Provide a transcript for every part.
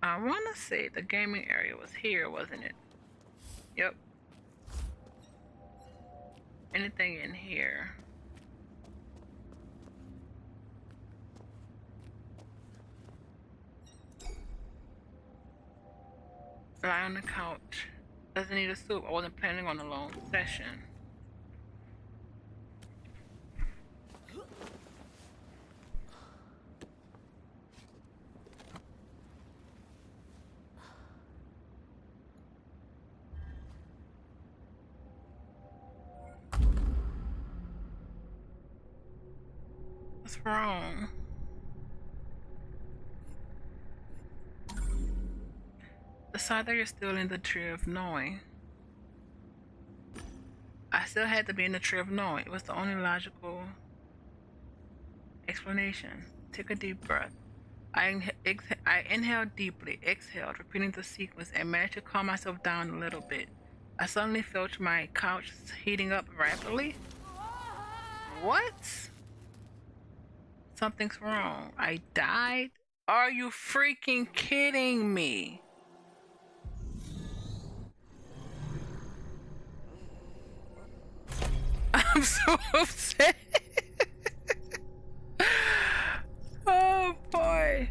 I want to say the gaming area was here, wasn't it? Yep. Anything in here? Lie on the couch. Doesn't need a soup. I wasn't planning on a long session. What's wrong? Decide that you're still in the tree of knowing. I still had to be in the tree of knowing. It was the only logical explanation. Take a deep breath. I inhaled deeply, exhaled, repeating the sequence, and managed to calm myself down a little bit. I suddenly felt my couch heating up rapidly. What? Something's wrong. I died? Are you freaking kidding me? I'm so upset. Oh boy.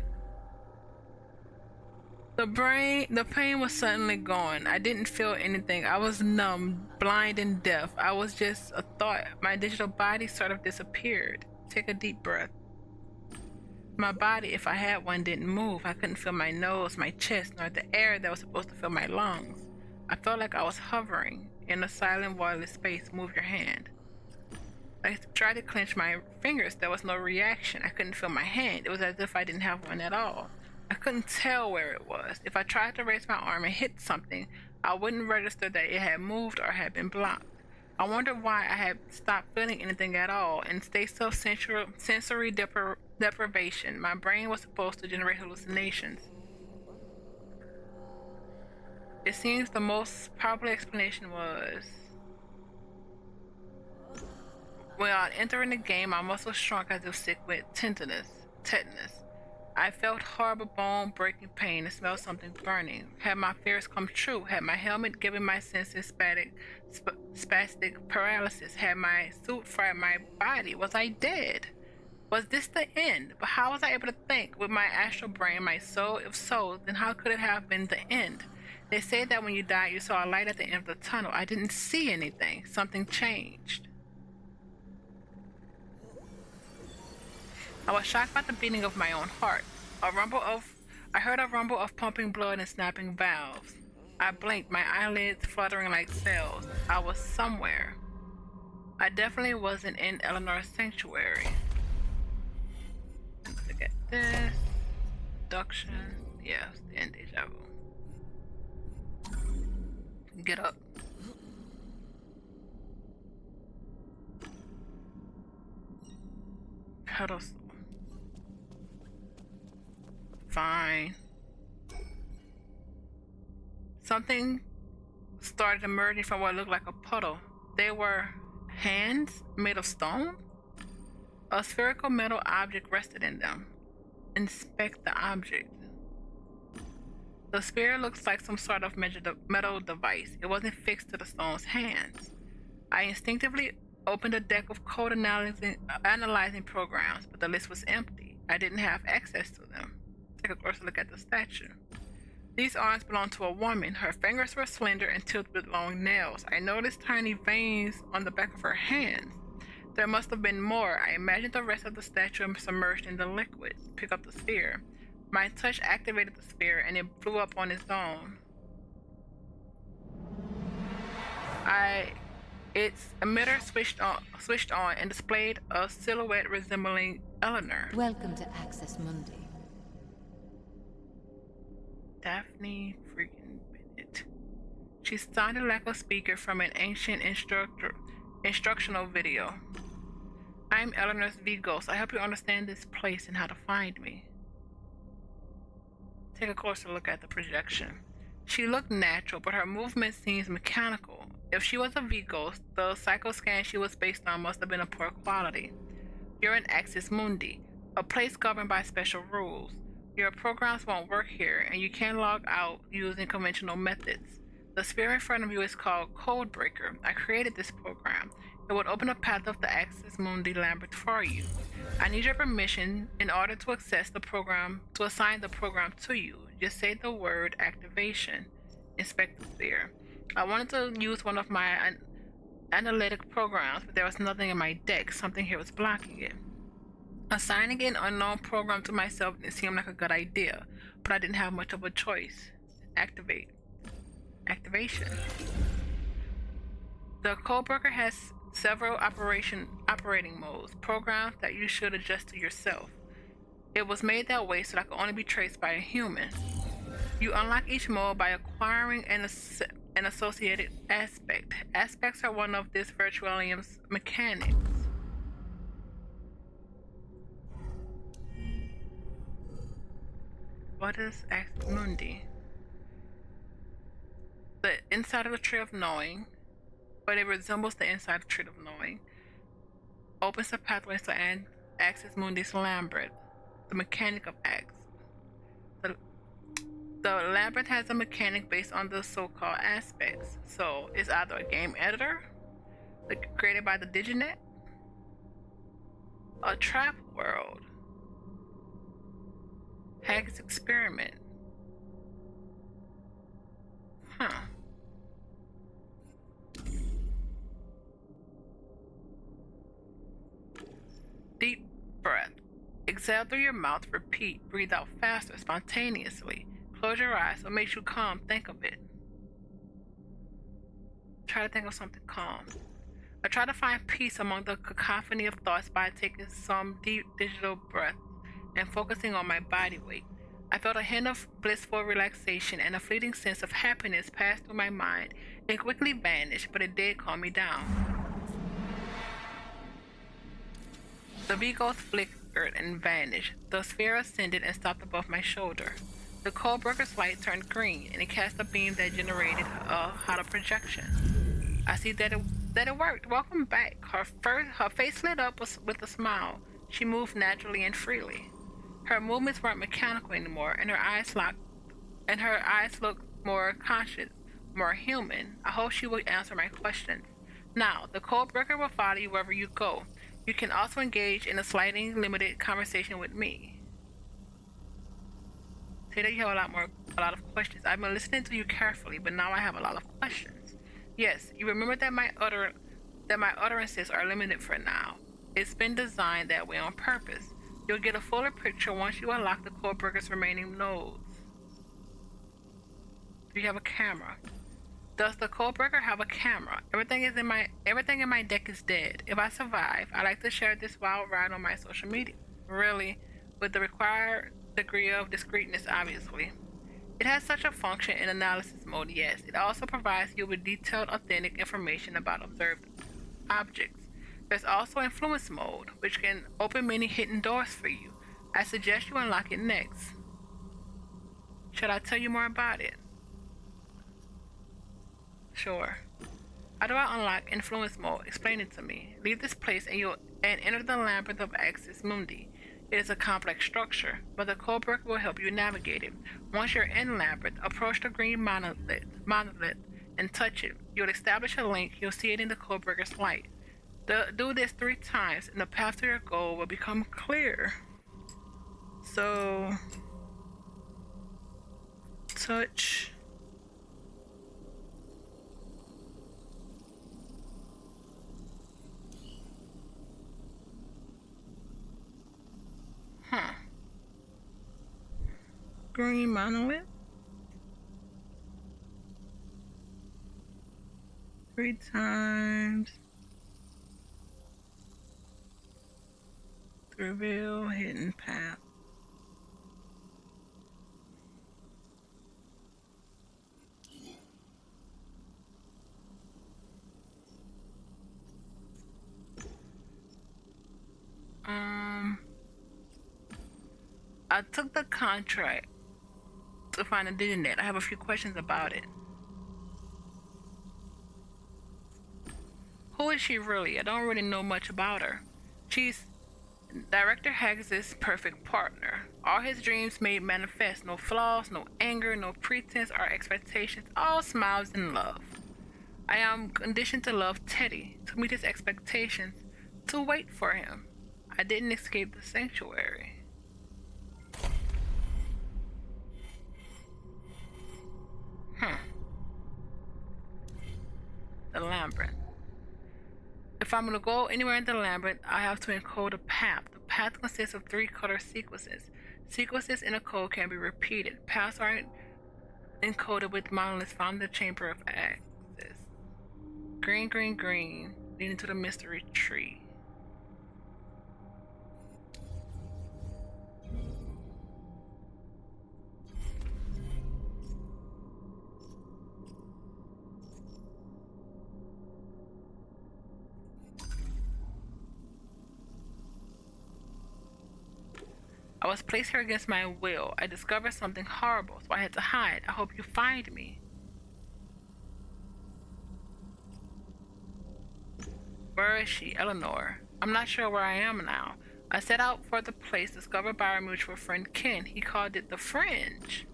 The pain was suddenly gone. I didn't feel anything. I was numb, blind, and deaf. I was just a thought. My digital body sort of disappeared. Take a deep breath. My body, if I had one, didn't move. I couldn't feel my nose, my chest, nor the air that was supposed to fill my lungs. I felt like I was hovering in a silent, waterless space. Move your hand. I tried to clench my fingers. There was no reaction. I couldn't feel my hand. It was as if I didn't have one at all. I couldn't tell where it was. If I tried to raise my arm and hit something, I wouldn't register that it had moved or had been blocked. I wondered why I had stopped feeling anything at all and stayed so sensory deprivation. My brain was supposed to generate hallucinations. It seems the most probable explanation was... Well, entering the game, my muscles shrunk as if sick with tetanus. I felt horrible bone-breaking pain and smelled something burning. Had my fears come true? Had my helmet given my senses spastic paralysis? Had my suit fried my body? Was I dead? Was this the end? But how was I able to think with my astral brain, my soul? If so, then how could it have been the end? They say that when you die, you saw a light at the end of the tunnel. I didn't see anything. Something changed. I was shocked by the beating of my own heart. I heard a rumble of pumping blood and snapping valves. I blinked, my eyelids fluttering like cells. I was somewhere. I definitely wasn't in Eleanor's sanctuary. Look at this. Abduction. Yes, the end deja vu. Get up. Pedestal. Fine. Something started emerging from what looked like a puddle. They were hands made of stone? A spherical metal object rested in them. Inspect the object. The sphere looks like some sort of metal device. It wasn't fixed to the stone's hands. I instinctively opened a deck of code analyzing programs, but the list was empty. I didn't have access to them. Take a closer look at the statue. These arms belonged to a woman. Her fingers were slender and tipped with long nails. I noticed tiny veins on the back of her hands. There must have been more. I imagined the rest of the statue submerged in the liquid. Pick up the sphere. My touch activated the sphere and it flew up on its own. Its emitter switched on and displayed a silhouette resembling Eleanor. Welcome to Access Mundi. Daphne freaking Bennett. She sounded like a speaker from an ancient instructional video. I'm Eleanor's V-Ghost. I help you understand this place and how to find me. Take a closer look at the projection. She looked natural, but her movement seems mechanical. If she was a V-Ghost, the psychoscan she was based on must have been of poor quality. You're in Access Mundi, a place governed by special rules. Your programs won't work here, and you can't log out using conventional methods. The sphere in front of you is called Codebreaker. I created this program. It would open a path of the Axis Mundi Lambert for you. I need your permission in order to access the program, to assign the program to you. Just say the word activation. Inspect the sphere. I wanted to use one of my analytic programs, but there was nothing in my deck. Something here was blocking it. Assigning an unknown program to myself didn't seem like a good idea, but I didn't have much of a choice. Activation. The Codebreaker has several operating modes, programs that you should adjust to yourself. It was made that way so that it could only be traced by a human. You unlock each mode by acquiring an associated aspect. Aspects are one of this virtualium's mechanics. What is Axis Mundi? The inside of the tree of knowing, but it resembles the inside of the tree of knowing. Opens the pathways to Axis Mundi's Labyrinth, the mechanic of X. The Labyrinth has a mechanic based on the so-called aspects. So it's either a game editor, created by the Diginet, a trap world, Hack's experiment. Deep breath. Exhale through your mouth. Repeat. Breathe out faster, spontaneously. Close your eyes. What makes you calm? Think of it. Try to think of something calm. I try to find peace among the cacophony of thoughts by taking some deep digital breaths and focusing on my body weight. I felt a hint of blissful relaxation, and a fleeting sense of happiness passed through my mind. It quickly vanished, but it did calm me down. The V-ghost flickered and vanished. The sphere ascended and stopped above my shoulder. The Codebreaker's light turned green, and it cast a beam that generated a hollow projection. I see that it worked. Welcome back. Her face lit up with a smile. She moved naturally and freely. Her movements weren't mechanical anymore, and her eyes looked more conscious, more human. I hope she would answer my questions. Now, the Codebreaker will follow you wherever you go. You can also engage in a slightly limited conversation with me. Say that you have a lot of questions. I've been listening to you carefully, but now I have a lot of questions. Yes, you remember that my utterances are limited for now. It's been designed that way on purpose. You'll get a fuller picture once you unlock the Codebreaker's remaining nodes. Do you have a camera? Does the Codebreaker have a camera? Everything in my deck is dead. If I survive, I like to share this wild ride on my social media. Really, with the required degree of discreetness, obviously. It has such a function in analysis mode, yes. It also provides you with detailed, authentic information about observed objects. There's also influence mode, which can open many hidden doors for you. I suggest you unlock it next. Should I tell you more about it? Sure. How do I unlock influence mode? Explain it to me. Leave this place and enter the Labyrinth of Axis Mundi. It is a complex structure, but the Codebreaker will help you navigate it. Once you're in Labyrinth, approach the green monolith and touch it. You'll establish a link. You'll see it in the Codebreaker's light. Do this 3 times, and the path to your goal will become clear. So, touch. Green monolith. 3 times. Reveal hidden path. I took the contract to find a Diginet. I have a few questions about it. Who is she really? I don't really know much about her. She's Director Haggis's perfect partner. All his dreams made manifest. No flaws, no anger, no pretense or expectations. All smiles and love. I am conditioned to love Teddy, to meet his expectations, to wait for him. I didn't escape the sanctuary. The labyrinth. If I'm going to go anywhere in the labyrinth, I have to encode a path. The path consists of 3 color sequences. Sequences in a code can be repeated. Paths are encoded with monoliths found in the chamber of axis. Green, green, green, leading to the mystery tree. I was placed here against my will. I discovered something horrible, so I had to hide. I hope you find me. Where is she? Eleanor. I'm not sure where I am now. I set out for the place discovered by our mutual friend Ken. He called it the Fringe.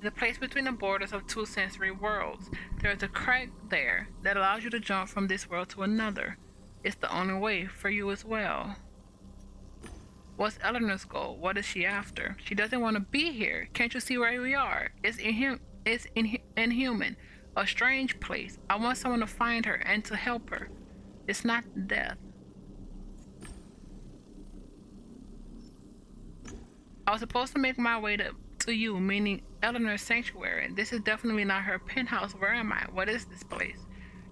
The place between the borders of 2 sensory worlds. There is a crack there that allows you to jump from this world to another. It's the only way for you as well. What's Eleanor's goal? What is she after? She doesn't want to be here. Can't you see where we are? It's inhuman. A strange place. I want someone to find her and to help her. It's not death. I was supposed to make my way to you, meaning Eleanor's sanctuary. This is definitely not her penthouse. Where am I? What is this place?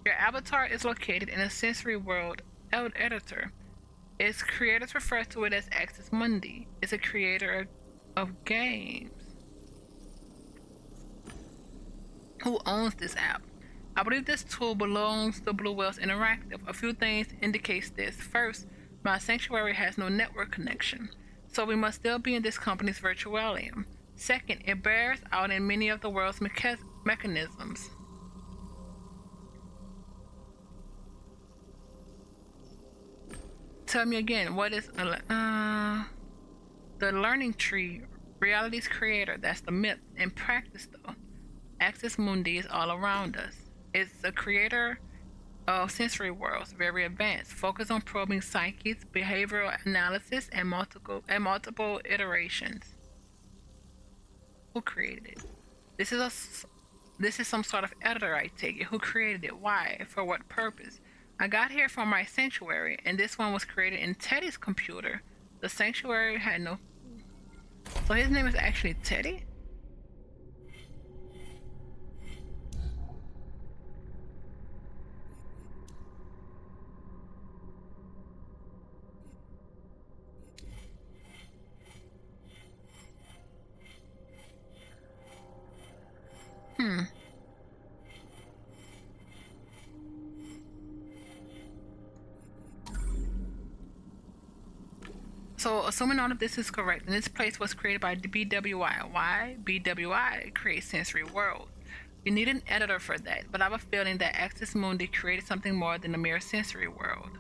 Your avatar is located in a sensory world editor. Its creators refer to it as Axis Mundi. It's a creator of games. Who owns this app? I believe this tool belongs to Blue Whales Interactive. A few things indicates this. First, my sanctuary has no network connection, so we must still be in this company's virtualium. Second, it bears out in many of the world's mechanisms. Tell me again, what is the learning tree, reality's creator? That's the myth. In practice, though, Axis Mundi is all around us. It's the creator of sensory worlds, very advanced, focused on probing psyches, behavioral analysis, and multiple iterations. Who created it? This is some sort of editor, I take it. Who created it? Why? For what purpose? I got here from my sanctuary, and this one was created in Teddy's computer. The sanctuary had no... So his name is actually Teddy? So, assuming all of this is correct, and this place was created by BWI. Why? BWI creates sensory worlds. You need an editor for that, but I have a feeling that Axis Mundi created something more than a mere sensory world.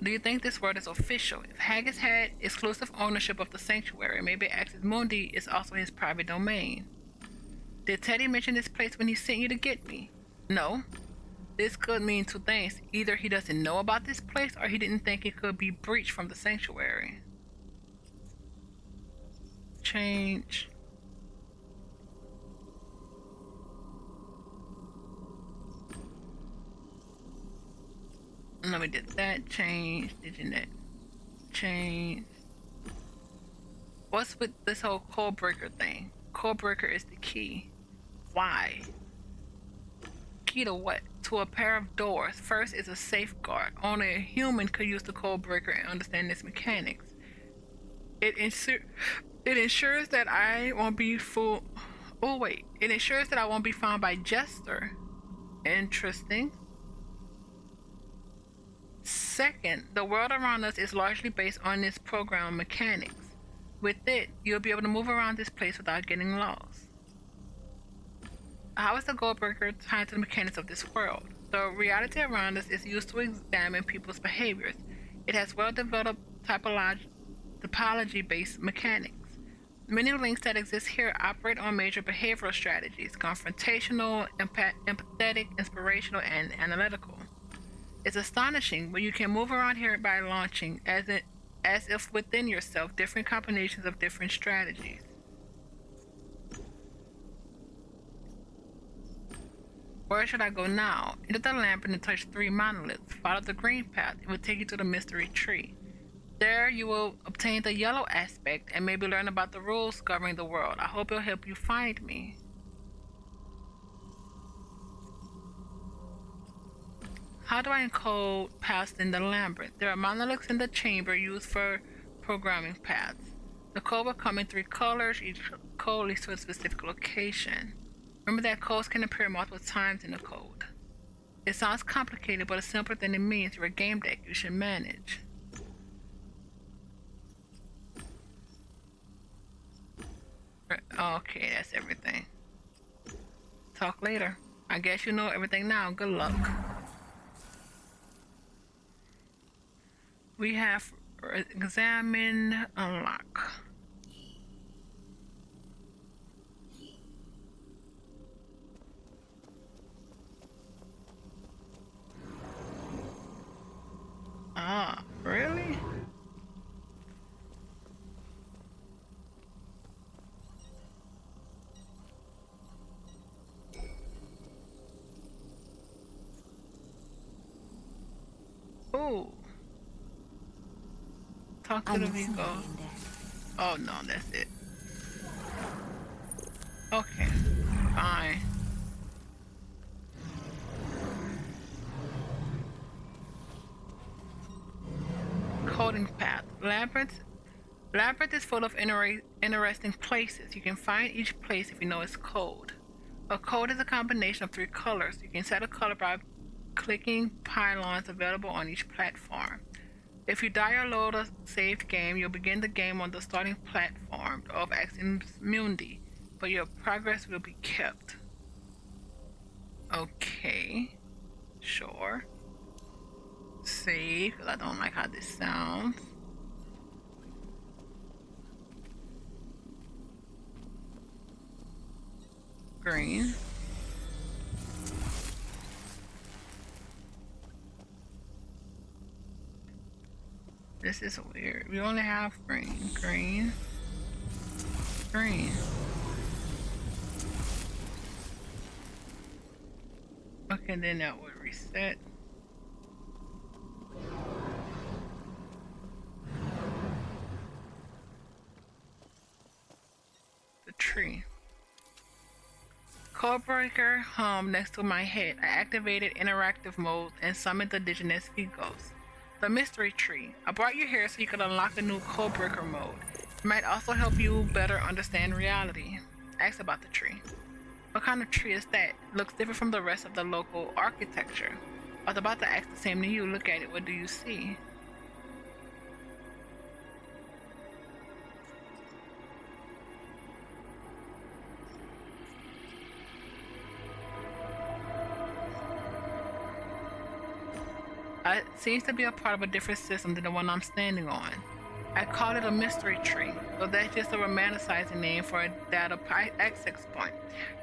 Do you think this word is official? If Haggis had exclusive ownership of the sanctuary, maybe Axis Mundi is also his private domain. Did Teddy mention this place when he sent you to get me? No. This could mean 2 things. Either he doesn't know about this place, or he didn't think it could be breached from the sanctuary. Change. Let me do that. Change. Diginet. Change. What's with this whole code breaker thing? Code breaker is the key. Why? Key to what? To a pair of doors. First is a safeguard. Only a human could use the code breaker and understand its mechanics. It ensures that I won't be fooled. Oh wait, it ensures that I won't be found by Jester. Interesting. Second, the world around us is largely based on this program mechanics. With it, you'll be able to move around this place without getting lost. How is the Goldbreaker tied to the mechanics of this world? The reality around us is used to examine people's behaviors. It has well-developed topology-based mechanics. Many links that exist here operate on major behavioral strategies: confrontational, empathetic, inspirational, and analytical. It's astonishing, but you can move around here by launching, as if within yourself, different combinations of different strategies. Where should I go now? Enter the labyrinth and touch 3 monoliths. Follow the green path. It will take you to the mystery tree. There you will obtain the yellow aspect and maybe learn about the rules governing the world. I hope it'll help you find me. How do I encode paths in the labyrinth? There are monoliths in the chamber used for programming paths. The code will come in 3 colors. Each code leads to a specific location. Remember that codes can appear multiple times in the code. It sounds complicated, but it's simpler than it means. You're a game deck. You should manage. Okay, that's everything. Talk later. I guess you know everything now. Good luck. We have examine, unlock. Ah, really? Ooh. Talk to the Vigo. Oh no, that's it. Okay, fine. Coding path. Labyrinth is full of interesting places. You can find each place if you know its code. A code is a combination of 3 colors. You can set a color by clicking pylons available on each platform. If you die or load a saved game, you'll begin the game on the starting platform of Axiom Mundi, but your progress will be kept. Okay, sure. Save, because I don't like how this sounds. Green. This is weird. We only have green, green, green. Okay, then that would reset. The tree. Codebreaker hummed next to my head. I activated interactive mode and summoned the indigenous Vigos. The mystery tree. I brought you here so you could unlock a new codebreaker mode. It might also help you better understand reality. Ask about the tree. What kind of tree is that? It looks different from the rest of the local architecture. I was about to ask the same to you. Look at it. What do you see? It seems to be a part of a different system than the one I'm standing on. I call it a mystery tree, so that's just a romanticizing name for a data access point.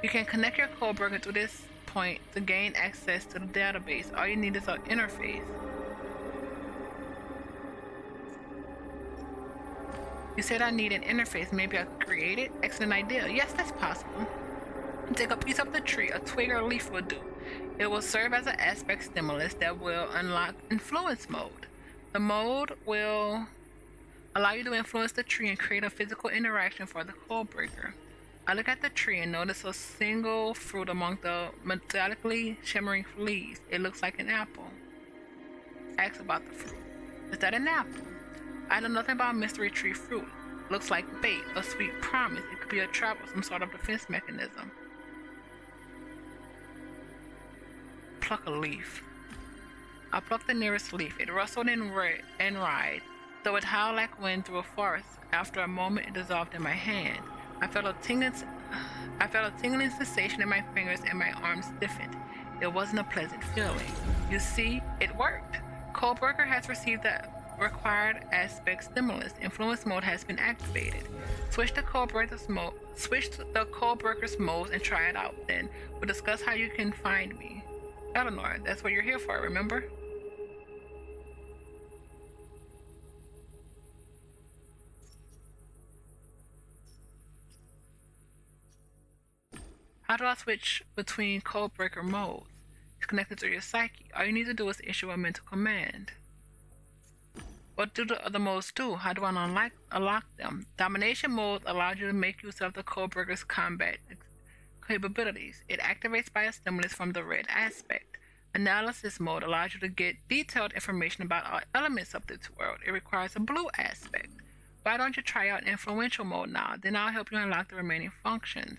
You can connect your codebreaker to this point to gain access to the database. All you need is an interface. You said I need an interface. Maybe I could create it? Excellent idea. Yes, that's possible. Take a piece of the tree, a twig or leaf will do. It will serve as an aspect stimulus that will unlock influence mode. The mode will allow you to influence the tree and create a physical interaction for the codebreaker. I look at the tree and notice a single fruit among the metallically shimmering leaves. It looks like an apple. Ask about the fruit. Is that an apple? I know nothing about mystery tree fruit. Looks like bait, a sweet promise. It could be a trap or some sort of defense mechanism. Pluck a leaf. I plucked the nearest leaf. It rustled and writhed, though it howled like wind through a forest. After a moment, it dissolved in my hand. I felt a tingling sensation in my fingers and my arms stiffened. It wasn't a pleasant feeling. You see, it worked. Codebreaker has received the required aspect stimulus. Influence mode has been activated. Switch the Codebreaker's mode. Switch to the Codebreaker's mode and try it out. Then we'll discuss how you can find me. Eleanor, that's what you're here for, remember? How do I switch between Codebreaker modes? It's connected to your psyche. All you need to do is issue a mental command. What do the other modes do? How do I unlock them? Domination mode allows you to make use of the Codebreaker's combat capabilities. It activates by a stimulus from the red aspect. Analysis mode allows you to get detailed information about all elements of this world. It requires a blue aspect. Why don't you try out influential mode now? Then I'll help you unlock the remaining functions.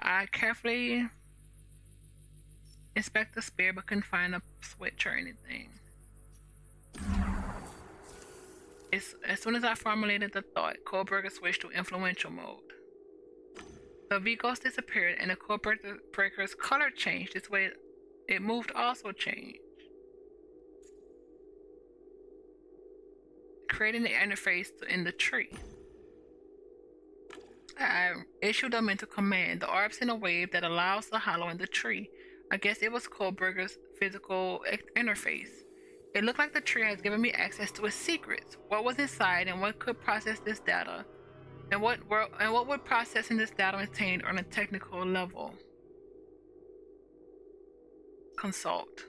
I carefully inspect the spear but couldn't find a switch or anything. As soon as I formulated the thought, Codebreaker switched to influential mode. The V-Ghost disappeared and the Codebreaker's color changed. This way it moved also changed, creating the interface in the tree. I issued a mental command. The orbs in a wave that allows the hollow in the tree. I guess it was Codebreaker's physical interface. It looked like the tree has given me access to its secrets. What was inside and what could process this data? And what would processing this data attain on a technical level? Consult.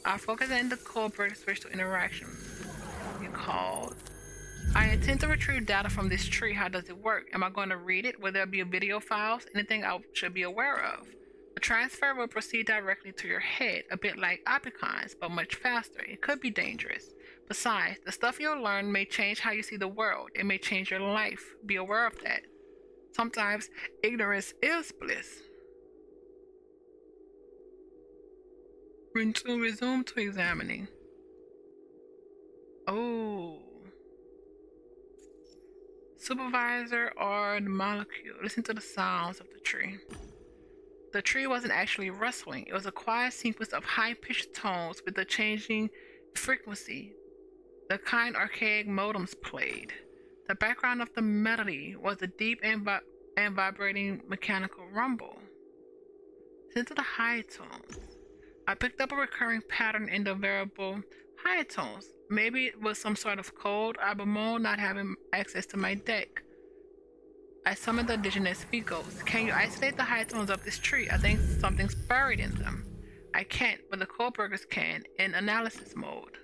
Our focus in the Codebreaker switch to interaction. You called. I intend to retrieve data from this tree. How does it work? Am I going to read it? Will there be video files? Anything I should be aware of? The transfer will proceed directly to your head, a bit like opicons, but much faster. It could be dangerous. Besides, the stuff you'll learn may change how you see the world. It may change your life. Be aware of that. Sometimes ignorance is bliss. Resume to examining. Oh. Supervisor or the molecule. Listen to the sounds of the tree. The tree wasn't actually rustling. It was a quiet sequence of high-pitched tones with a changing frequency. The kind archaic modems played. The background of the melody was a deep and vibrating mechanical rumble. Listen to the high tones. I picked up a recurring pattern in the variable high tones. Maybe it was some sort of code. I bemoan not having access to my deck. I summoned the indigenous V-Ghost. Can you isolate the high tones of this tree? I think something's buried in them. I can't, but the Codebreakers can, in analysis mode.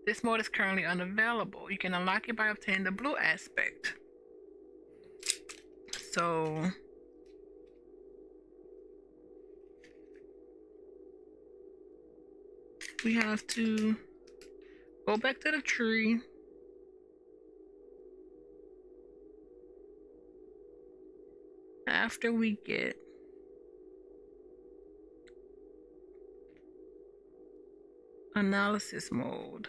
This mode is currently unavailable. You can unlock it by obtaining the blue aspect. So we have to go back to the tree. After we get analysis mode.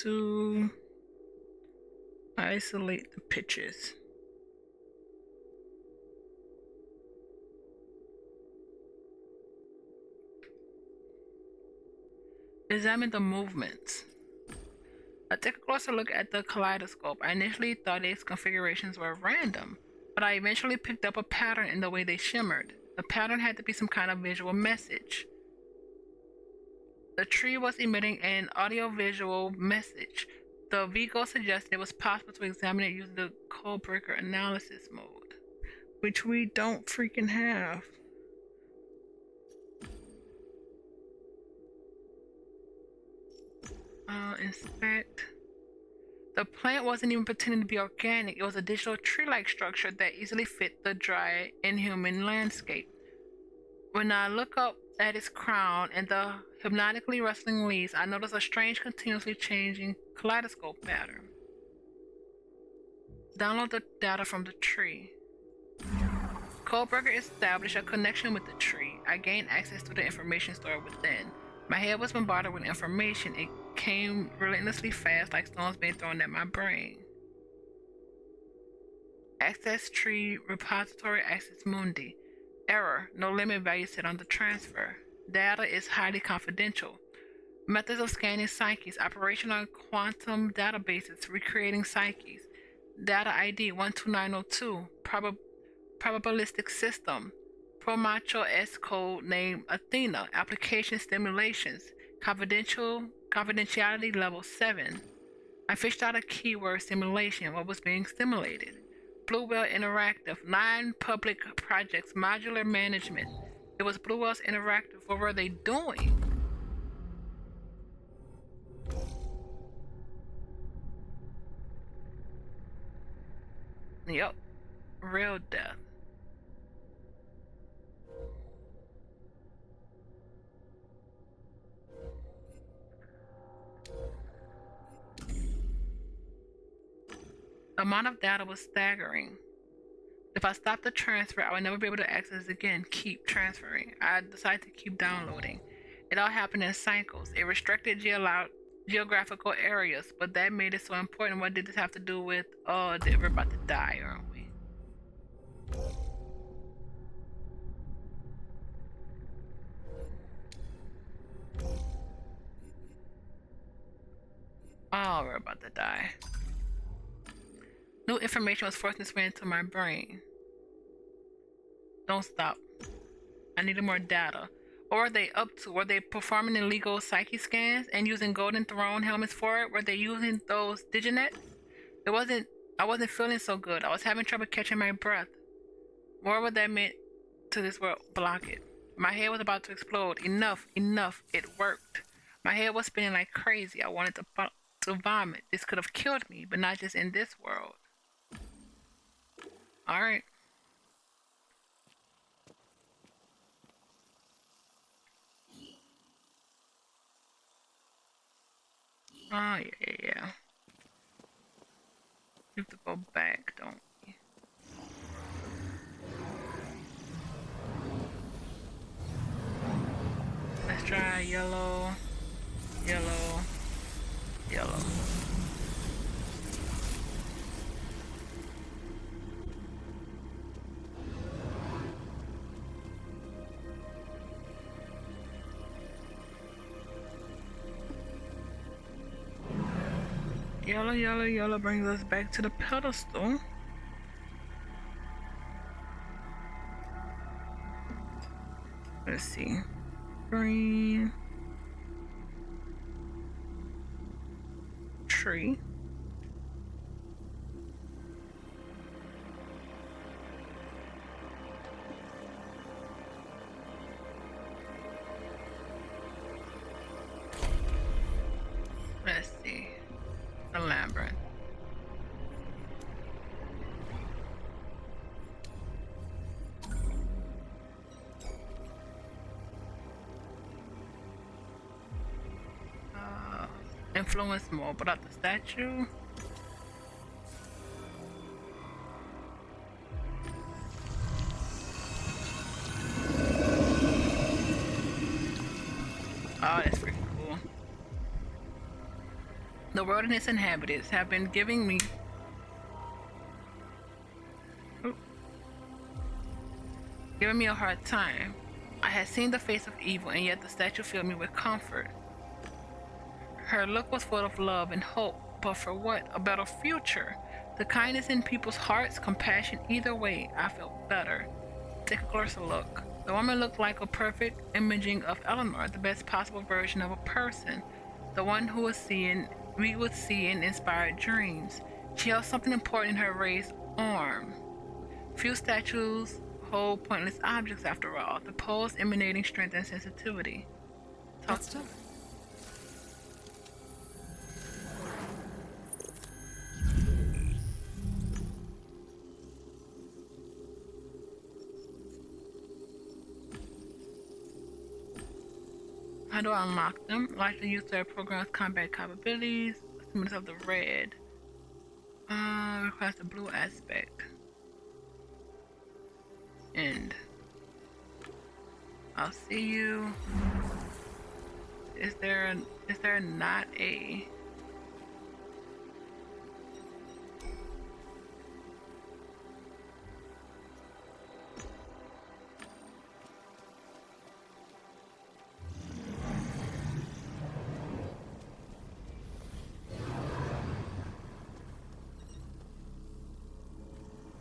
To isolate the pitches. Examine the movements. I took a closer look at the kaleidoscope. I initially thought its configurations were random, but I eventually picked up a pattern in the way they shimmered. The pattern had to be some kind of visual message. The tree was emitting an audio-visual message. The V-Ghost suggested it was possible to examine it using the Codebreaker analysis mode, which we don't freaking have. Inspect. The plant wasn't even pretending to be organic. It was a digital tree-like structure that easily fit the dry, inhuman landscape. When I look up at its crown and the hypnotically rustling leaves, I notice a strange, continuously changing kaleidoscope pattern. Download the data from the tree. Codebreaker established a connection with the tree. I gained access to the information stored within. My head was bombarded with information. It came relentlessly fast, like stones being thrown at my brain. Access tree repository access mundi. Error. No limit value set on the transfer. Data is highly confidential. Methods of scanning psyches. Operational quantum databases. Recreating psyches. Data ID 12902. Probabilistic system. Promacho S code name Athena. Application stimulations. Confidentiality level 7. I fished out a keyword simulation. What was being stimulated? Bluewell Interactive. 9 public projects. Modular management. It was Bluewell's Interactive. What were they doing? Yep. Real death. The amount of data was staggering. If I stopped the transfer, I would never be able to access it again. Keep transferring. I decided to keep downloading. It all happened in cycles. It restricted geographical areas, but that made it so important. What did this have to do with, oh, we're about to die, aren't we? Oh, we're about to die. New information was forcing its way into my brain. Don't stop. I needed more data. What were they up to? Were they performing illegal psyche scans and using golden throne helmets for it? Were they using those diginets? I wasn't feeling so good. I was having trouble catching my breath. What would that mean to this world? Block it. My head was about to explode. Enough. It worked. My head was spinning like crazy. I wanted to vomit. This could have killed me, but not just in this world. Alright. Oh, yeah. You have to go back, don't we? Let's try yellow. Yellow brings us back to the pedestal. Let's see. Green. Tree. Let's see. The labyrinth. Influence more, but at the statue. Oh, that's pretty cool. The world and its inhabitants have been giving me a hard time. I had seen the face of evil, and yet the statue filled me with comfort. Her look was full of love and hope, but for what? A better future. The kindness in people's hearts, compassion, either way, I felt better. Take a closer look. The woman looked like a perfect imaging of Eleanor, the best possible version of a person. The one who we would see in inspired dreams. She held something important in her raised arm. Few statues hold pointless objects after all, the pose emanating strength and sensitivity. That's tough. How do I unlock them? Like the user program's combat capabilities, achievements of the red. Requires the blue aspect. End. I'll see you. Is there not a...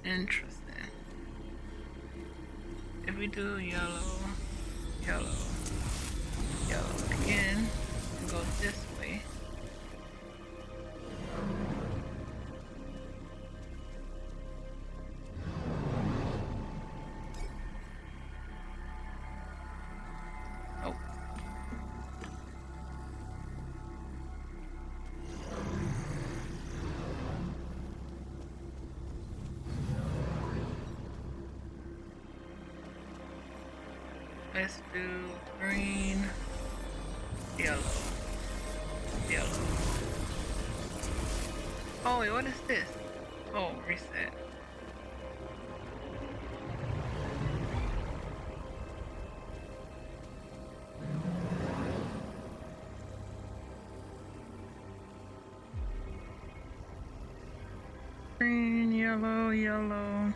Interesting. If we do yellow, yellow, yellow again, and go this way. Oh. Let's do green, yellow, yellow. Oh wait, what is this? Oh, reset. Green, yellow, yellow.